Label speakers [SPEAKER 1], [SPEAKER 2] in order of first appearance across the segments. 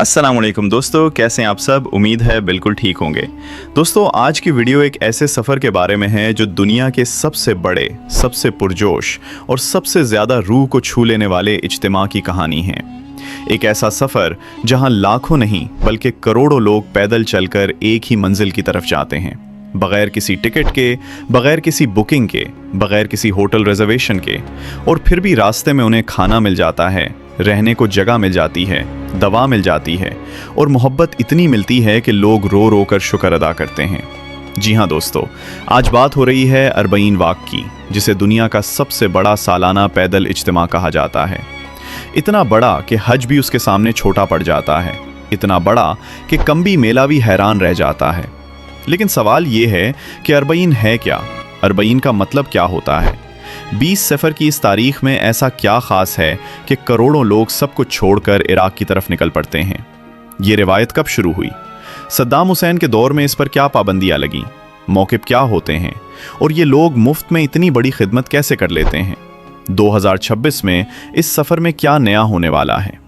[SPEAKER 1] अस्सलाम वालेकुम दोस्तों, कैसे हैं आप सब। उम्मीद है बिल्कुल ठीक होंगे। दोस्तों, आज की वीडियो एक ऐसे सफ़र के बारे में है जो दुनिया के सबसे बड़े, सबसे पुरजोश और सबसे ज़्यादा रूह को छू लेने वाले इज्तिमा की कहानी है। एक ऐसा सफ़र जहां लाखों नहीं बल्कि करोड़ों लोग पैदल चलकर एक ही मंजिल की तरफ जाते हैं, बग़ैर किसी टिकट के, बग़ैर किसी बुकिंग के, बग़ैर किसी होटल रिजर्वेशन के। और फिर भी रास्ते में उन्हें खाना मिल जाता है, रहने को जगह मिल जाती है, दवा मिल जाती है और मोहब्बत इतनी मिलती है कि लोग रो रो कर शुक्र अदा करते हैं। जी हाँ दोस्तों, आज बात हो रही है अरबईन वाक़ की, जिसे दुनिया का सबसे बड़ा सालाना पैदल इज्तिमा कहा जाता है। इतना बड़ा कि हज भी उसके सामने छोटा पड़ जाता है, इतना बड़ा कि कम्बी मेला भी हैरान रह जाता है। लेकिन सवाल ये है कि अरबईन है क्या? अरबईन का मतलब क्या होता है? 20 सफ़र की इस तारीख में ऐसा क्या ख़ास है कि करोड़ों लोग सब कुछ छोड़कर इराक़ की तरफ निकल पड़ते हैं? ये रिवायत कब शुरू हुई? सद्दाम हुसैन के दौर में इस पर क्या पाबंदियाँ लगीं? मौक़िफ़ क्या होते हैं? और ये लोग मुफ्त में इतनी बड़ी खिदमत कैसे कर लेते हैं? 2026 में इस सफ़र में क्या नया होने वाला है?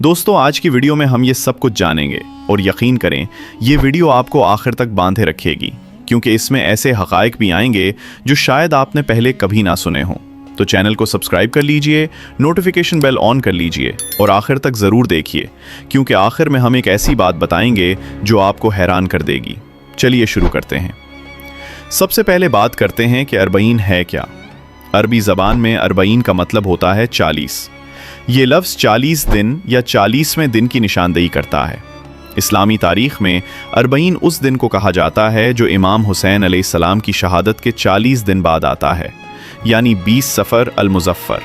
[SPEAKER 1] दोस्तों, आज की वीडियो में हम ये सब कुछ जानेंगे और यकीन करें, ये वीडियो आपको आखिर तक बांधे रखेगी, क्योंकि इसमें ऐसे हक़ाइक़ भी आएंगे जो शायद आपने पहले कभी ना सुने हों। तो चैनल को सब्सक्राइब कर लीजिए, नोटिफिकेशन बेल ऑन कर लीजिए और आखिर तक ज़रूर देखिए, क्योंकि आखिर में हम एक ऐसी बात बताएंगे जो आपको हैरान कर देगी। चलिए शुरू करते हैं। सबसे पहले बात करते हैं कि अरबईन है क्या। अरबी ज़बान में अरबईन का मतलब होता है 40। ये लफ्ज़ 40 दिन या 40वें दिन की निशानदेही करता है। इस्लामी तारीख़ में अरबईन उस दिन को कहा जाता है जो इमाम हुसैन अलैहिस्सलाम की शहादत के 40 दिन बाद आता है, यानी 20 सफ़र अल-मुज़फ़्फ़र।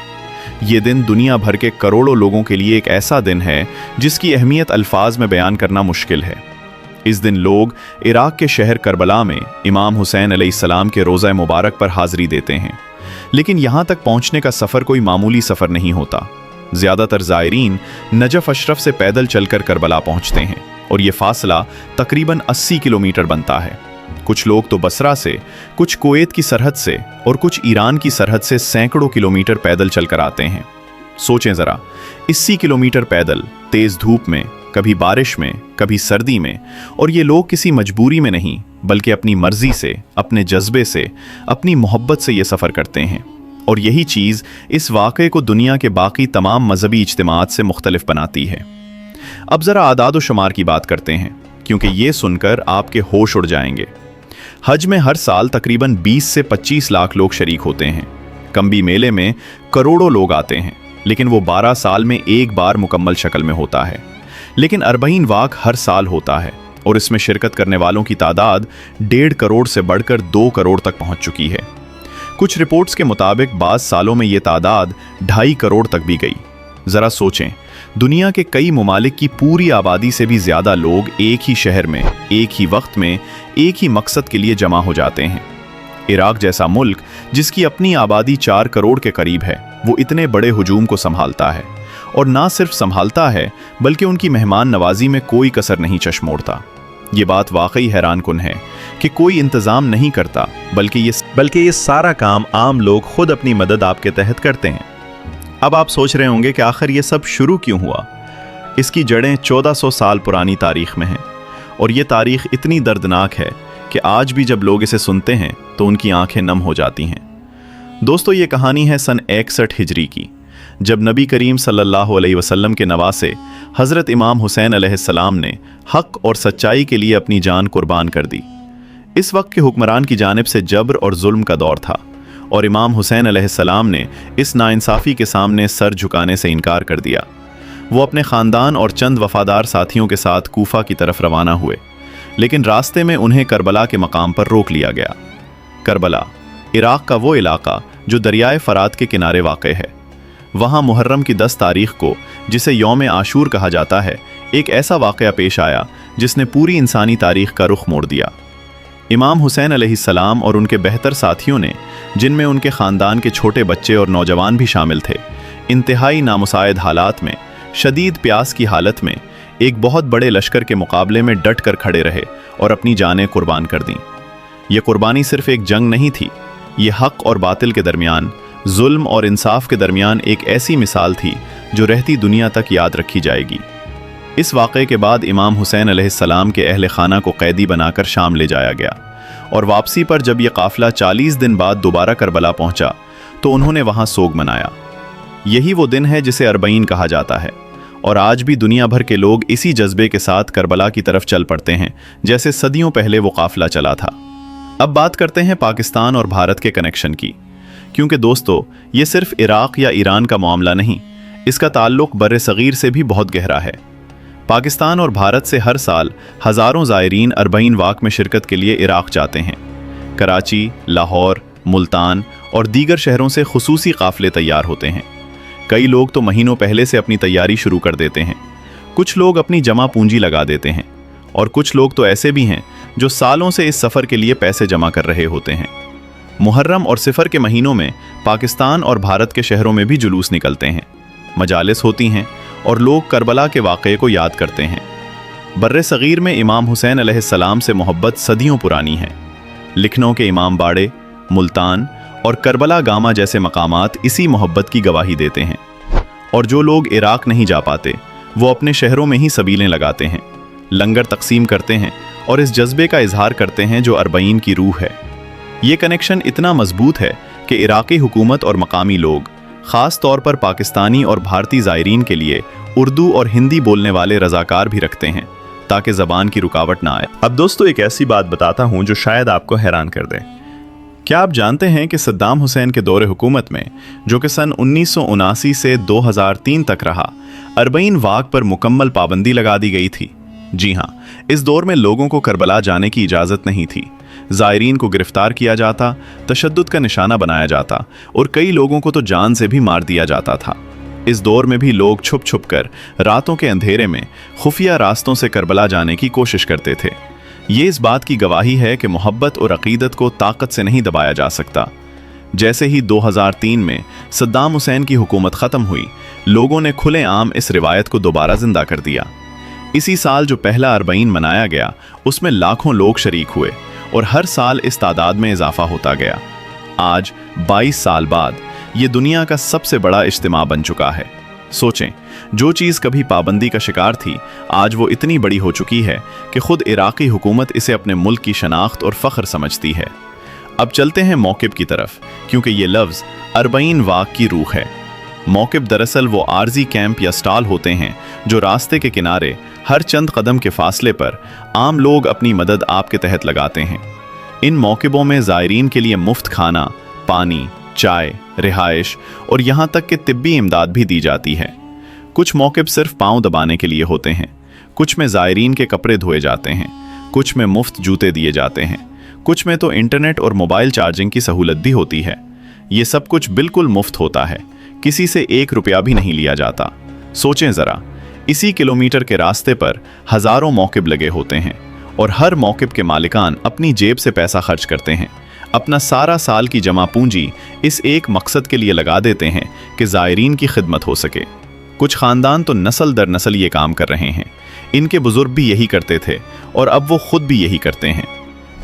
[SPEAKER 1] ये दिन दुनिया भर के करोड़ों लोगों के लिए एक ऐसा दिन है जिसकी अहमियत अल्फाज में बयान करना मुश्किल है। इस दिन लोग इराक़ के शहर करबला में इमाम हुसैन अलैहिस्सलाम के रोज़ा मुबारक पर हाज़िरी देते हैं। लेकिन यहाँ तक पहुँचने का सफ़र कोई मामूली सफ़र नहीं होता। ज़्यादातर ज़ायरीन नजफ़ अशरफ से पैदल चलकर करबला पहुँचते हैं और ये फासला तकरीबन 80 किलोमीटर बनता है। कुछ लोग तो बसरा से, कुछ कुवैत की सरहद से और कुछ ईरान की सरहद से सैकड़ों किलोमीटर पैदल चलकर आते हैं। सोचें ज़रा, 80 किलोमीटर पैदल तेज़ धूप में, कभी बारिश में, कभी सर्दी में, और ये लोग किसी मजबूरी में नहीं बल्कि अपनी मर्जी से, अपने जज्बे से, अपनी मोहब्बत से ये सफ़र करते हैं। और यही चीज़ इस वाक़े को दुनिया के बाकी तमाम मजहबी इज्तिमात से मुख्तलिफ बनाती है। अब ज़रा आदाद व शुमार की बात करते हैं, क्योंकि ये सुनकर आपके होश उड़ जाएंगे। हज में हर साल तकरीबन 20 से 25 लाख लोग शरीक होते हैं। कम्बी मेले में करोड़ों लोग आते हैं, लेकिन वो 12 साल में एक बार मुकम्मल शक्ल में होता है। लेकिन अरबईन वाक़ हर साल होता है और इसमें शिरकत करने वालों की तादाद 1.5 करोड़ से बढ़कर 2 करोड़ तक पहुँच चुकी है। कुछ रिपोर्ट्स के मुताबिक बाज़ सालों में ये तादाद 2.5 करोड़ तक भी गई। ज़रा सोचें, दुनिया के कई ममालिक की पूरी आबादी से भी ज़्यादा लोग एक ही शहर में, एक ही वक्त में, एक ही मकसद के लिए जमा हो जाते हैं। इराक़ जैसा मुल्क, जिसकी अपनी आबादी 4 करोड़ के करीब है, वो इतने बड़े हुजूम को संभालता है, और ना सिर्फ संभालता है बल्कि उनकी मेहमान नवाजी में कोई कसर नहीं चश्मोड़ता। ये बात वाकई हैरान कुन है कि कोई इंतज़ाम नहीं करता, बल्कि ये सारा काम आम लोग खुद अपनी मदद आपके तहत करते हैं। अब आप सोच रहे होंगे कि आखिर ये सब शुरू क्यों हुआ। इसकी जड़ें 1400 साल पुरानी तारीख़ में हैं, और ये तारीख़ इतनी दर्दनाक है कि आज भी जब लोग इसे सुनते हैं तो उनकी आंखें नम हो जाती हैं। दोस्तों, ये कहानी है सन 61 हिजरी की, जब नबी करीम सल्लल्लाहु अलैहि वसल्लम के नवासे हज़रत इमाम हुसैन अलैहिस्सलाम ने हक़ और सच्चाई के लिए अपनी जान कुर्बान कर दी। इस वक्त के हुक्मरान की जानिब से जबर और जुल्म का दौर था, और इमाम हुसैन अलैहिस्सलाम ने इस नाइंसाफ़ी के सामने सर झुकाने से इनकार कर दिया। वो अपने ख़ानदान और चंद वफ़ादार साथियों के साथ कूफा की तरफ रवाना हुए, लेकिन रास्ते में उन्हें करबला के मकाम पर रोक लिया गया। करबला इराक़ का वो इलाका जो दरियाए फ़रात के किनारे वाक़ है। वहाँ मुहर्रम की 10 तारीख़ को, जिसे यौम आशूर कहा जाता है, एक ऐसा वाक़या पेश आया जिसने पूरी इंसानी तारीख़ का रुख मोड़ दिया। इमाम हुसैन अलैहिस्सलाम और उनके बेहतर साथियों ने, जिनमें उनके ख़ानदान के छोटे बच्चे और नौजवान भी शामिल थे, इंतहाई नामुसाइद हालात में, शदीद प्यास की हालत में, एक बहुत बड़े लश्कर के मुकाबले में डट कर खड़े रहे और अपनी जानें कुर्बान कर दीं। ये कुर्बानी सिर्फ एक जंग नहीं थी, ये हक़ और बातिल के दरमियान, जुल्म और इंसाफ के दरमियान एक ऐसी मिसाल थी जो रहती दुनिया तक याद रखी जाएगी। इस वाक़े के बाद इमाम हुसैन अलैहिस्सलाम के अहल खाना को कैदी बनाकर शाम ले जाया गया और वापसी पर जब यह काफ़िला 40 दिन बाद दोबारा करबला पहुंचा तो उन्होंने वहां सोग मनाया। यही वो दिन है जिसे अरबईन कहा जाता है और आज भी दुनिया भर के लोग इसी जज्बे के साथ करबला की तरफ चल पड़ते हैं जैसे सदियों पहले वो काफ़िला चला था। अब बात करते हैं पाकिस्तान और भारत के कनेक्शन की, क्योंकि दोस्तों ये सिर्फ इराक़ या ईरान का मामला नहीं, इसका ताल्लुक़ बर्र सग़ीर से भी बहुत गहरा है। पाकिस्तान और भारत से हर साल हज़ारों ज़ायरीन अरबईन वाक़ में शिरकत के लिए इराक़ जाते हैं। कराची, लाहौर, मुल्तान और दीगर शहरों से खुसूसी काफ़िले तैयार होते हैं। कई लोग तो महीनों पहले से अपनी तैयारी शुरू कर देते हैं। कुछ लोग अपनी जमा पूंजी लगा देते हैं और कुछ लोग तो ऐसे भी हैं जो सालों से इस सफ़र के लिए पैसे जमा कर रहे होते हैं। मुहर्रम और सिफर के महीनों में पाकिस्तान और भारत के शहरों में भी जुलूस निकलते हैं, मजालिस होती हैं और लोग करबला के वाक़े को याद करते हैं। बर्रे सग़ीर में इमाम हुसैन अलैहिस्सलाम से मोहब्बत सदियों पुरानी है। लखनऊ के इमाम बाड़े, मुल्तान और करबला गामा जैसे मकामात इसी मोहब्बत की गवाही देते हैं। और जो लोग इराक़ नहीं जा पाते वो अपने शहरों में ही सबीलें लगाते हैं, लंगर तकसीम करते हैं और इस जज्बे का इजहार करते हैं जो अरबईन की रूह है। ये कनेक्शन इतना मजबूत है कि इराक़ी हुकूमत और मकामी लोग ख़ास तौर पर पाकिस्तानी और भारतीय ज़ायरीन के लिए उर्दू और हिंदी बोलने वाले रज़ाकार भी रखते हैं ताकि ज़बान की रुकावट ना आए। अब दोस्तों एक ऐसी बात बताता हूँ जो शायद आपको हैरान कर दे। क्या आप जानते हैं कि सद्दाम हुसैन के दौरे हुकूमत में, जो कि सन 1979 से 2003 तक रहा, अरबईन वाक़ पर मुकम्मल पाबंदी लगा दी गई थी। जी हाँ, इस दौर में लोगों को करबला जाने की इजाज़त नहीं थी। ज़ायरीन को गिरफ्तार किया जाता, तशद्दुद का निशाना बनाया जाता और कई लोगों को तो जान से भी मार दिया जाता था। इस दौर में भी लोग छुप छुप कर रातों के अंधेरे में खुफिया रास्तों से करबला जाने की कोशिश करते थे। ये इस बात की गवाही है कि मोहब्बत और अक़ीदत को ताकत से नहीं दबाया जा सकता। जैसे ही 2003 में सद्दाम हुसैन की हुकूमत ख़त्म हुई, लोगों ने खुलेआम इस रिवायत को दोबारा ज़िंदा कर दिया। इसी साल जो पहला अरबईन मनाया गया उसमें लाखों लोग शरीक हुए और हर साल इस तादाद में इजाफा होता गया। आज 22 साल बाद ये दुनिया का सबसे बड़ा इज्तिमा बन चुका है। सोचें, जो चीज़ कभी पाबंदी का शिकार थी आज वो इतनी बड़ी हो चुकी है कि खुद इराक़ी हुकूमत इसे अपने मुल्क की शनाख्त और फ़ख्र समझती है। अब चलते हैं मौक़िब की तरफ, क्योंकि ये लफ्ज़ अरबईन वाक़ की रूह है। मौक़िब दरअसल वो आर्जी कैंप या स्टॉल होते हैं जो रास्ते के किनारे हर चंद कदम के फासले पर आम लोग अपनी मदद आपके तहत लगाते हैं। इन मौक़िबों में ज़ायरीन के लिए मुफ्त खाना, पानी, चाय, रिहाइश और यहाँ तक कि तिब्बी इमदाद भी दी जाती है। कुछ मौक़िब सिर्फ पाँव दबाने के लिए होते हैं, कुछ में ज़ायरीन के कपड़े धोए जाते हैं, कुछ में मुफ्त जूते दिए जाते हैं, कुछ में तो इंटरनेट और मोबाइल चार्जिंग की सहूलत भी होती है। ये सब कुछ बिल्कुल मुफ्त होता है, किसी से 1 रुपया भी नहीं लिया जाता। सोचें ज़रा, इसी किलोमीटर के रास्ते पर हज़ारों मौक़िब लगे होते हैं और हर मौक़िब के मालिकान अपनी जेब से पैसा खर्च करते हैं, अपना सारा साल की जमा पूंजी इस एक मकसद के लिए लगा देते हैं कि ज़ायरीन की खिदमत हो सके। कुछ ख़ानदान तो नस्ल दर नस्ल ये काम कर रहे हैं। इनके बुज़ुर्ग भी यही करते थे और अब वो खुद भी यही करते हैं।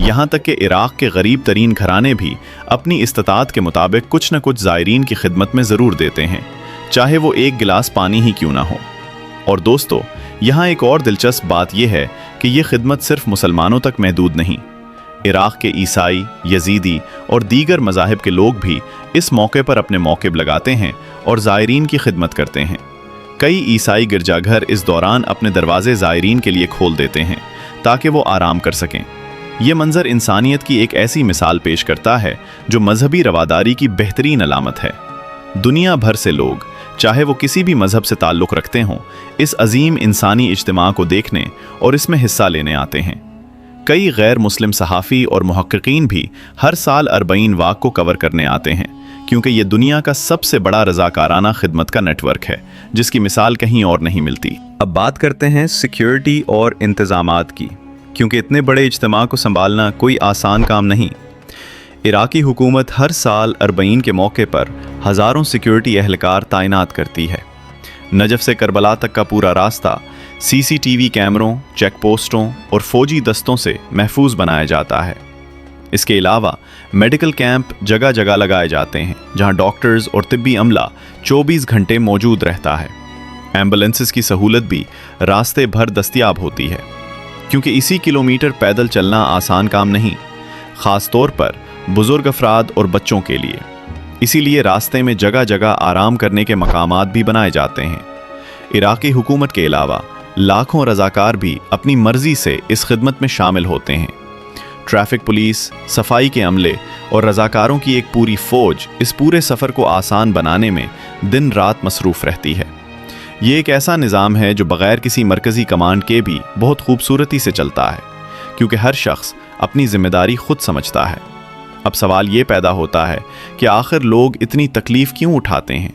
[SPEAKER 1] यहाँ तक कि इराक़ के गरीब तरीन घराने भी अपनी इस्तात के मुताबिक कुछ न कुछ ज़ायरीन की खिदमत में ज़रूर देते हैं, चाहे वो 1 गिलास पानी ही क्यों ना हो। और दोस्तों, यहाँ एक और दिलचस्प बात यह है कि ये खिदमत सिर्फ मुसलमानों तक महदूद नहीं। इराक़ के ईसाई, यजीदी और दीगर मज़ाहिब के लोग भी इस मौके पर अपने मौक़िब लगाते हैं और ज़ायरीन की खिदमत करते हैं। कई ईसाई गिरजाघर इस दौरान अपने दरवाजे ज़ायरीन के लिए खोल देते हैं ताकि वो आराम कर सकें। ये मंज़र इंसानियत की एक ऐसी मिसाल पेश करता है जो मजहबी रवादारी की बेहतरीन अलामत है। दुनिया भर से लोग, चाहे वो किसी भी मज़हब से ताल्लुक़ रखते हों, इस अजीम इंसानी इज्तिमा को देखने और इसमें हिस्सा लेने आते हैं। कई गैर मुस्लिम सहाफ़ी और मुहक्किकीन भी हर साल अरबईन वाक़ को कवर करने आते हैं, क्योंकि ये दुनिया का सबसे बड़ा रज़ाकाराना खिदमत का नेटवर्क है जिसकी मिसाल कहीं और नहीं मिलती। अब बात करते हैं सिक्योरिटी और इंतज़ामात की, क्योंकि इतने बड़े इज्तिमा को संभालना कोई आसान काम नहीं। इराक़ी हुकूमत हर साल अरबईन के मौके पर हज़ारों सिक्योरिटी एहलकार तैनात करती है। नजफ़ से करबला तक का पूरा रास्ता CCTV कैमरों, चेक पोस्टों और फ़ौजी दस्तों से महफूज बनाया जाता है। इसके अलावा मेडिकल कैंप जगह जगह लगाए जाते हैं जहां डॉक्टर्स और तिब्बी अमला 24 घंटे मौजूद रहता है। एम्बुलेंसेस की सहूलत भी रास्ते भर दस्तयाब होती है, क्योंकि इसी किलोमीटर पैदल चलना आसान काम नहीं, ख़ास तौर पर बुज़ुर्ग अफराद और बच्चों के लिए। इसीलिए रास्ते में जगह जगह आराम करने के मकामात भी बनाए जाते हैं। इराक़ी हुकूमत के अलावा लाखों रज़ाकार भी अपनी मर्ज़ी से इस खिदमत में शामिल होते हैं। ट्रैफिक पुलिस, सफाई के अमले और रज़ाकारों की एक पूरी फ़ौज इस पूरे सफ़र को आसान बनाने में दिन रात मसरूफ़ रहती है। ये एक ऐसा निज़ाम है जो बग़ैर किसी मरकज़ी कमांड के भी बहुत खूबसूरती से चलता है, क्योंकि हर शख्स अपनी ज़िम्मेदारी खुद समझता है। अब सवाल ये पैदा होता है कि आखिर लोग इतनी तकलीफ़ क्यों उठाते हैं,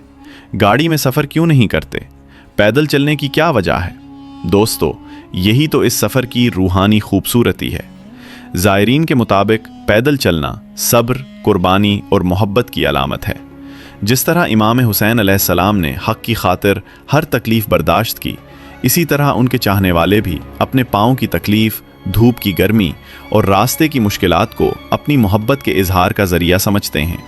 [SPEAKER 1] गाड़ी में सफ़र क्यों नहीं करते, पैदल चलने की क्या वजह है? दोस्तों, यही तो इस सफ़र की रूहानी खूबसूरती है। ज़ायरीन के मुताबिक पैदल चलना सब्र, कुर्बानी और मोहब्बत की अलामत है। जिस तरह इमाम हुसैन अलैहिस्सलाम ने हक़ की खातिर हर तकलीफ़ बर्दाश्त की, इसी तरह उनके चाहने वाले भी अपने पाँव की तकलीफ़, धूप की गर्मी और रास्ते की मुश्किलात को अपनी मोहब्बत के इजहार का ज़रिया समझते हैं।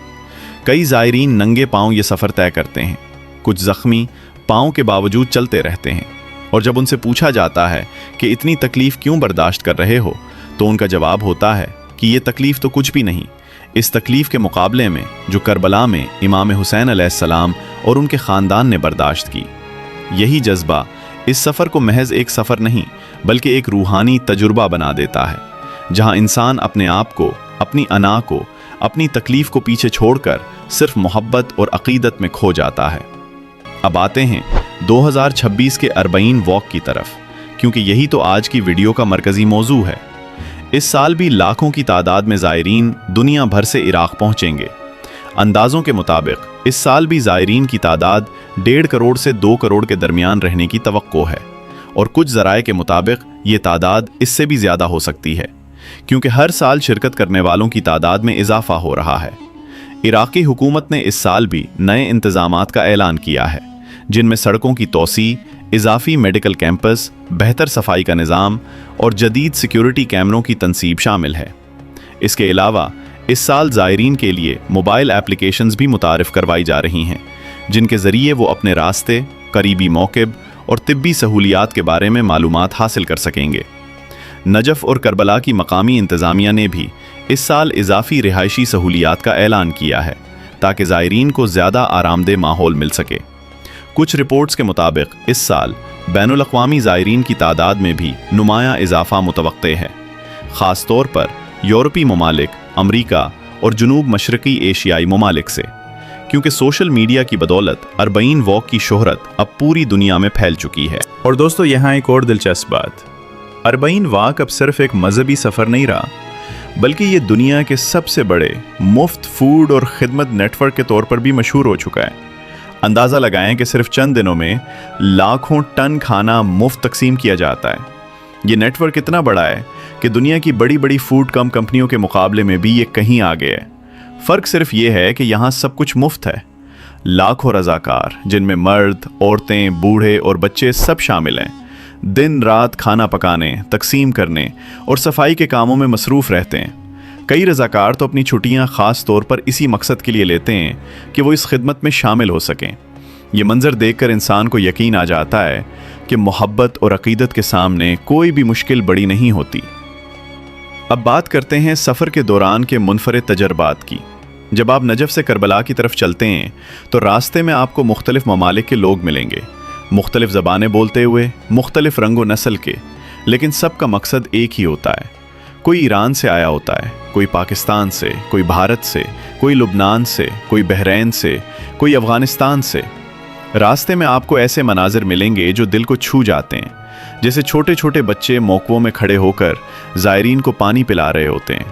[SPEAKER 1] कई ज़ायरीन नंगे पाँव ये सफ़र तय करते हैं, कुछ ज़ख्मी पाँव के बावजूद चलते रहते हैं, और जब उनसे पूछा जाता है कि इतनी तकलीफ़ क्यों बर्दाश्त कर रहे हो, तो उनका जवाब होता है कि ये तकलीफ़ तो कुछ भी नहीं, इस तकलीफ़ के मुकाबले में जो करबला में इमाम हुसैन अलैहिस्सलाम और उनके ख़ानदान ने बर्दाश्त की। यही जज्बा इस सफ़र को महज एक सफ़र नहीं बल्कि एक रूहानी तजुर्बा बना देता है, जहाँ इंसान अपने आप को, अपनी अना को, अपनी तकलीफ़ को पीछे छोड़कर सिर्फ मोहब्बत और अक़ीदत में खो जाता है। अब आते हैं 2026 के अरबईन वॉक की तरफ, क्योंकि यही तो आज की वीडियो का मरकज़ी मौजू है। इस साल भी लाखों की तादाद में ज़ायरीन दुनिया भर से इराक़ पहुँचेंगे। अंदाज़ों के मुताबिक इस साल भी ज़ायरीन की तादाद 1.5 करोड़ से 2 करोड़ के दरमियान रहने की तवक्को है, और कुछ ज़राए के मुताबिक ये तादाद इससे भी ज़्यादा हो सकती है, क्योंकि हर साल शिरकत करने वालों की तादाद में इजाफा हो रहा है। इराक़ी हुकूमत ने इस साल भी नए इंतज़ामात का ऐलान किया है, जिनमें सड़कों की तोसी, इजाफी मेडिकल कैंपस, बेहतर सफाई का निज़ाम और जदीद सिक्योरिटी कैमरों की तनसीब शामिल है। इसके अलावा इस साल ज़ायरीन के लिए मोबाइल एप्लीकेशंस भी मुतारिफ़ करवाई जा रही हैं, जिनके ज़रिए वो अपने रास्ते, करीबी मौक़िब और तिब्बी सहूलियात के बारे में मालूमात हासिल कर सकेंगे। नजफ़ और करबला की मकामी इंतज़ामिया ने भी इस साल इजाफी रिहायशी सहूलियात का ऐलान किया है, ताकि ज़ायरीन को ज़्यादा आरामदेह माहौल मिल सके। कुछ रिपोर्ट्स के मुताबिक इस साल बैनुल-अक़वामी ज़ायरीन की तादाद में भी नुमाया इजाफा मुतवक्के है, ख़ास तौर पर यूरोपी ममालिक, अमरीका और जनूब मशरक़ी एशियाई ममालिक से, क्योंकि सोशल मीडिया की बदौलत अरबईन वॉक की शोहरत अब पूरी दुनिया में फैल चुकी है। और दोस्तों, यहाँ एक और दिलचस्प बात, अरबईन वॉक अब सिर्फ एक मजहबी सफ़र नहीं रहा, बल्कि ये दुनिया के सबसे बड़े मुफ्त फूड और खिदमत नेटवर्क के तौर पर भी मशहूर हो चुका है। अंदाज़ा लगाएं कि सिर्फ चंद दिनों में लाखों टन खाना मुफ्त तकसीम किया जाता है। ये नेटवर्क इतना बड़ा है कि दुनिया की बड़ी बड़ी फूड कंपनियों के मुकाबले में भी ये कहीं आगे है। फ़र्क सिर्फ ये है कि यहाँ सब कुछ मुफ्त है। लाखों रज़ाकार, जिनमें मर्द, औरतें, बूढ़े और बच्चे सब शामिल हैं, दिन रात खाना पकाने, तकसीम करने और सफाई के कामों में मसरूफ़ रहते हैं। कई रज़ाकार तो अपनी छुट्टियां ख़ास तौर पर इसी मकसद के लिए लेते हैं कि वो इस खिदमत में शामिल हो सकें। ये मंज़र देखकर इंसान को यकीन आ जाता है कि मोहब्बत और अक़ीदत के सामने कोई भी मुश्किल बड़ी नहीं होती। अब बात करते हैं सफ़र के दौरान के मुनफरिद तजर्बात की। जब आप नजफ़ से करबला की तरफ चलते हैं तो रास्ते में आपको मुख्तलिफ़ ममालिक के लोग मिलेंगे, मुख्तलिफ़ ज़बानें बोलते हुए, मुख्तलिफ़ रंग व नस्ल के, लेकिन सबका मकसद एक ही होता है। कोई ईरान से आया होता है, कोई पाकिस्तान से, कोई भारत से, कोई लुबनान से, कोई बहरैन से, कोई अफ़गानिस्तान से। रास्ते में आपको ऐसे मनाजिर मिलेंगे जो दिल को छू जाते हैं, जैसे छोटे छोटे बच्चे मौक़ों में खड़े होकर ज़ायरीन को पानी पिला रहे होते हैं,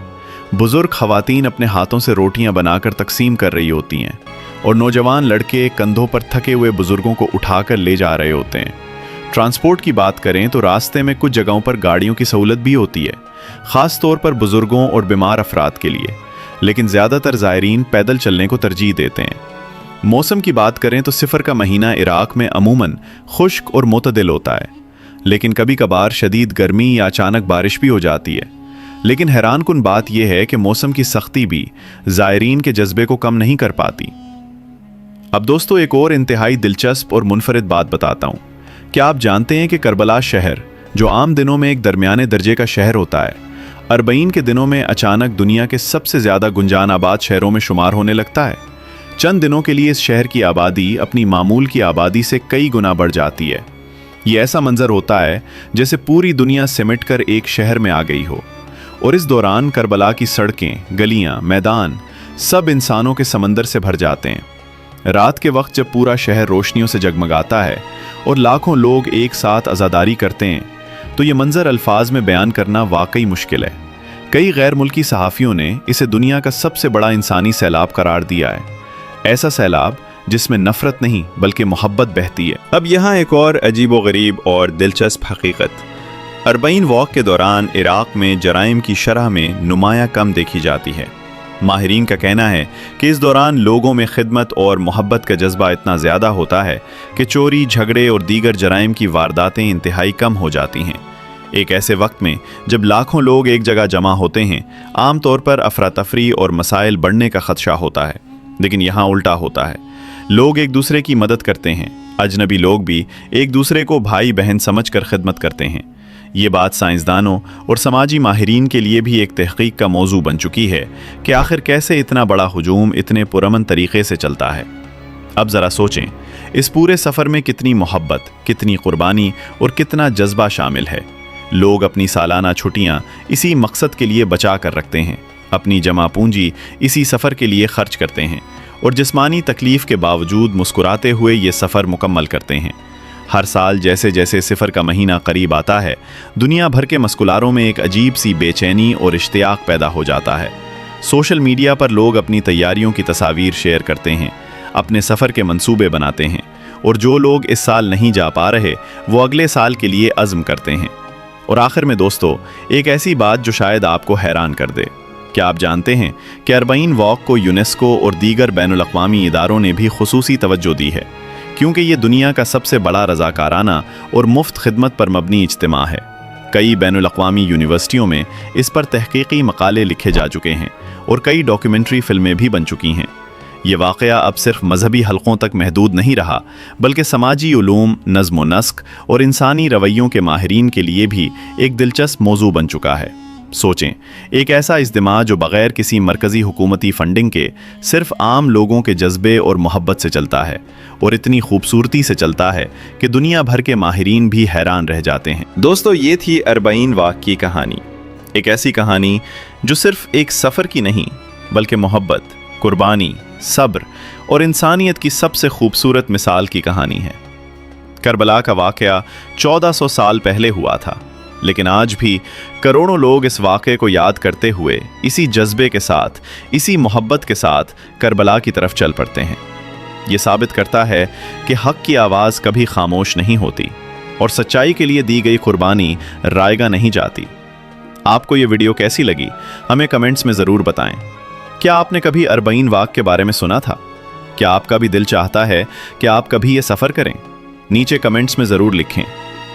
[SPEAKER 1] बुज़ुर्ग ख़वातीन अपने हाथों से रोटियां बनाकर तकसीम कर रही होती हैं, और नौजवान लड़के कंधों पर थके हुए बुज़ुर्गों को उठाकर ले जा रहे होते हैं। ट्रांसपोर्ट की बात करें तो रास्ते में कुछ जगहों पर गाड़ियों की सहूलत भी होती है, ख़ास तौर पर बुज़ुर्गों और बीमार अफराद के लिए, लेकिन ज़्यादातर ज़ायरीन पैदल चलने को तरजीह देते हैं। मौसम की बात करें तो सिफ़र का महीना इराक़ में अमूमन खुश्क और मुतदिल होता है, लेकिन कभी कभार शदीद गर्मी या अचानक बारिश भी हो जाती है। लेकिन हैरान कुन बात यह है कि मौसम की सख्ती भी ज़ायरीन के जज्बे को कम नहीं कर पाती। अब दोस्तों, एक और इंतहाई दिलचस्प और मुनफरिद बात बताता हूँ। क्या आप जानते हैं कि करबला शहर, जो आम दिनों में एक दरमियाने दर्जे का शहर होता है, अरबईन के दिनों में अचानक दुनिया के सबसे ज़्यादा गुंजान आबाद शहरों में शुमार होने लगता है। चंद दिनों के लिए इस शहर की आबादी अपनी मामूल की आबादी से कई गुना बढ़ जाती है। ये ऐसा मंजर होता है जैसे पूरी दुनिया सिमट कर एक शहर में आ गई हो। और इस दौरान करबला की सड़कें, गलियां, मैदान सब इंसानों के समंदर से भर जाते हैं। रात के वक्त जब पूरा शहर रोशनियों से जगमगाता है और लाखों लोग एक साथ अज़ादारी करते हैं, तो ये मंजर अल्फाज में बयान करना वाकई मुश्किल है। कई गैर मुल्की सहाफ़ियों ने इसे दुनिया का सबसे बड़ा इंसानी सैलाब करार दिया है। ऐसा सैलाब जिसमें नफरत नहीं बल्कि मोहब्बत बहती है। अब यहाँ एक और अजीबोगरीब और दिलचस्प हकीकत, अरबईन वॉक के दौरान इराक़ में जराइम की शरह में नुमाया कम देखी जाती है। माहिरीन का कहना है कि इस दौरान लोगों में खिदमत और मोहब्बत का जज्बा इतना ज़्यादा होता है कि चोरी, झगड़े और दीगर जराइम की वारदातें इंतहाई कम हो जाती हैं। एक ऐसे वक्त में जब लाखों लोग एक जगह जमा होते हैं, आम तौर पर अफरा तफरी और मसाइल बढ़ने का खदशा होता है, लेकिन यहाँ उल्टा होता है। लोग एक दूसरे की मदद करते हैं, अजनबी लोग भी एक दूसरे को भाई बहन समझकर खिदमत करते हैं। ये बात साइंसदानों और समाजी माहिरीन के लिए भी एक तहकीक का मौजू बन चुकी है कि आखिर कैसे इतना बड़ा हुजूम इतने पुरअमन तरीके से चलता है। अब ज़रा सोचें, इस पूरे सफ़र में कितनी मोहब्बत, कितनी कुर्बानी और कितना जज्बा शामिल है। लोग अपनी सालाना छुट्टियाँ इसी मकसद के लिए बचा कर रखते हैं, अपनी जमा पूंजी इसी सफ़र के लिए खर्च करते हैं और जिस्मानी तकलीफ़ के बावजूद मुस्कुराते हुए ये सफ़र मुकम्मल करते हैं। हर साल जैसे जैसे सिफर का महीना करीब आता है, दुनिया भर के मस्कुलारों में एक अजीब सी बेचैनी और इश्तियाक पैदा हो जाता है। सोशल मीडिया पर लोग अपनी तैयारियों की तस्वीर शेयर करते हैं, अपने सफ़र के मंसूबे बनाते हैं, और जो लोग इस साल नहीं जा पा रहे वो अगले साल के लिए अज़्म करते हैं। और आखिर में दोस्तों, एक ऐसी बात जो शायद आपको हैरान कर दे, क्या आप जानते हैं कि अरबईन वॉक को यूनेस्को और दीगर बैनुल अक़वामी इदारों ने भी खुसूसी तवज्जो दी है, क्योंकि ये दुनिया का सबसे बड़ा रज़ाकाराना और मुफ्त खिदमत पर मबनी इज्तिमा है। कई बैनुल अक़वामी यूनिवर्सिटियों में इस पर तहक़ीक़ी मक़ाले लिखे जा चुके हैं और कई डॉक्यूमेंट्री फ़िल्में भी बन चुकी हैं। ये वाक़या अब सिर्फ मजहबी हलक़ों तक महदूद नहीं रहा, बल्कि समाजी उलूम, नज़्म व नस्क और इंसानी रवैयों के माहिरीन के लिए भी एक दिलचस्प मौजू बन चुका है। सोचें, एक ऐसा इज्तिमा जो बग़ैर किसी मरकज़ी हुकूमती फ़ंडिंग के सिर्फ आम लोगों के जज्बे और मोहब्बत से चलता है, और इतनी खूबसूरती से चलता है कि दुनिया भर के माहिरीन भी हैरान रह जाते हैं। दोस्तों, ये थी अरबईन वॉक की कहानी। एक ऐसी कहानी जो सिर्फ एक सफ़र की नहीं, बल्कि मोहब्बत, कुर्बानी, सब्र और इंसानियत की सबसे खूबसूरत मिसाल की कहानी है। करबला का वाक़या 1400 साल पहले हुआ था, लेकिन आज भी करोड़ों लोग इस वाक़े को याद करते हुए इसी जज्बे के साथ, इसी मोहब्बत के साथ करबला की तरफ चल पड़ते हैं। ये साबित करता है कि हक़ की आवाज़ कभी खामोश नहीं होती और सच्चाई के लिए दी गई कुर्बानी रायगा नहीं जाती। आपको ये वीडियो कैसी लगी, हमें कमेंट्स में ज़रूर बताएं। क्या आपने कभी अरबईन वॉक के बारे में सुना था? क्या आपका भी दिल चाहता है कि आप कभी ये सफ़र करें? नीचे कमेंट्स में ज़रूर लिखें।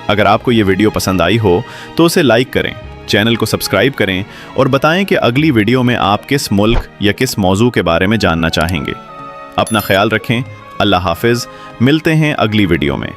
[SPEAKER 1] अगर आपको ये वीडियो पसंद आई हो तो उसे लाइक करें, चैनल को सब्सक्राइब करें और बताएं कि अगली वीडियो में आप किस मुल्क या किस मौजू के बारे में जानना चाहेंगे। अपना ख्याल रखें। अल्लाह हाफिज़। मिलते हैं अगली वीडियो में।